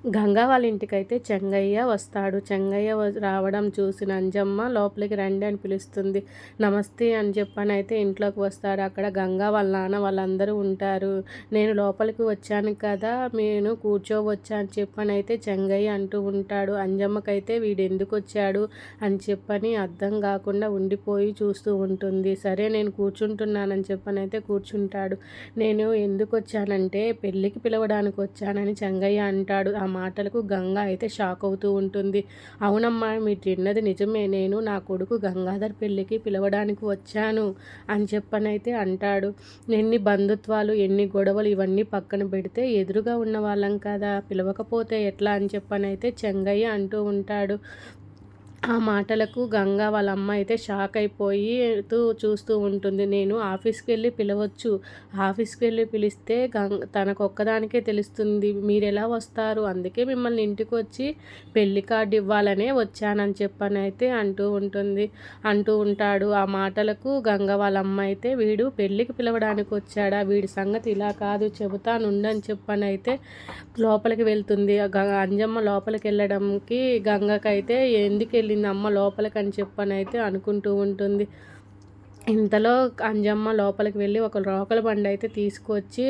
గంగా వాళ్ళ ఇంటికైతే చెంగయ్య వస్తాడు. చెంగయ్య రావడం చూసిన అంజమ్మ లోపలికి రండి అని పిలుస్తుంది. నమస్తే అని చెప్పనైతే ఇంట్లోకి వస్తాడు. అక్కడ గంగా వాళ్ళ నాన్న వాళ్ళందరూ ఉంటారు. నేను లోపలికి వచ్చాను కదా, నేను కూర్చోవచ్చా అని చెప్పనైతే చెంగయ్య అంటూ ఉంటాడు. అంజమ్మకైతే వీడెందుకు వచ్చాడు అని చెప్పని అర్థం కాకుండా ఉండిపోయి చూస్తూ ఉంటుంది. సరే నేను కూర్చుంటున్నానని చెప్పనైతే కూర్చుంటాడు. నేను ఎందుకు వచ్చానంటే పెళ్ళికి పిలవడానికి వచ్చానని చెంగయ్య అంటాడు. ఆ మాటలకు గంగ అయితే షాక్ అవుతూ ఉంటుంది. అవునమ్మా, మీరు విన్నది నిజమే, నేను నా కొడుకు గంగాధర్ పెళ్ళికి పిలవడానికి వచ్చాను అని చెప్పనైతే అంటాడు. ఎన్ని బంధుత్వాలు ఎన్ని గొడవలు ఇవన్నీ పక్కన పెడితే ఎదురుగా ఉన్న వాళ్ళం కదా, పిలవకపోతే ఎట్లా అని చెప్పనైతే చెంగయ్య అంటూ ఉంటాడు. ఆ మాటలకు గంగ వాళ్ళ అమ్మ అయితే షాక్ అయిపోయి చూస్తూ ఉంటుంది. నేను ఆఫీస్కి వెళ్ళి పిలవచ్చు, ఆఫీస్కి వెళ్ళి పిలిస్తే తనకొక్కదానికే తెలుస్తుంది, మీరు ఎలా వస్తారు, అందుకే మిమ్మల్ని ఇంటికి వచ్చి పెళ్లి కార్డు ఇవ్వాలనే వచ్చానని చెప్పనైతే అంటూ ఉంటాడు. ఆ మాటలకు గంగ వాళ్ళ అమ్మ అయితే వీడు పెళ్ళికి పిలవడానికి వచ్చాడా, వీడి సంగతి ఇలా కాదు చెబుతానుండని చెప్పనైతే లోపలికి వెళ్తుంది. అంజమ్మ లోపలికి వెళ్ళడంకి గంగకైతే ఎందుకు వెళ్ళింది అమ్మ లోపలికని చెప్పనైతే అనుకుంటూ ఉంటుంది. ఇంతలో అంజమ్మ లోపలికి వెళ్ళి ఒక రోకల బండి అయితే తీసుకొచ్చి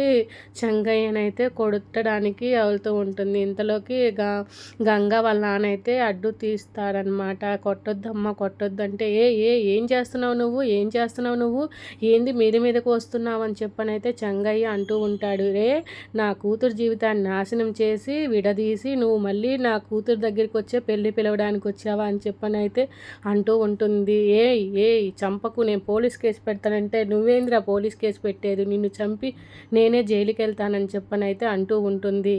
చెంగయ్యనైతే కొట్టడానికి వెళ్తూ ఉంటుంది. ఇంతలోకి గంగ వాళ్ళ నాన్న అయితే అడ్డు తీస్తాడనమాట. కొట్టొద్దమ్మా కొట్టొద్దంటే ఏం చేస్తున్నావు నువ్వు, ఏం చేస్తున్నావు నువ్వు, ఏంది మీదకు వస్తున్నావు అని చెప్పనైతే చెంగయ్య అంటూ ఉంటాడు. నా కూతురు జీవితాన్ని నాశనం చేసి విడదీసి నువ్వు మళ్ళీ నా కూతురు దగ్గరికి వచ్చే పెళ్ళి పిలవడానికి వచ్చావా అని చెప్పనైతే అంటూ ఉంటుంది. చంపకు, నేను పోలీస్ కేసు పెడతానంటే నువ్వేంద్రా పోలీస్ కేసు పెట్టేది, నిన్ను చంపి నేనే జైలుకి వెళ్తానని చెప్పనైతే అంటూ ఉంటుంది.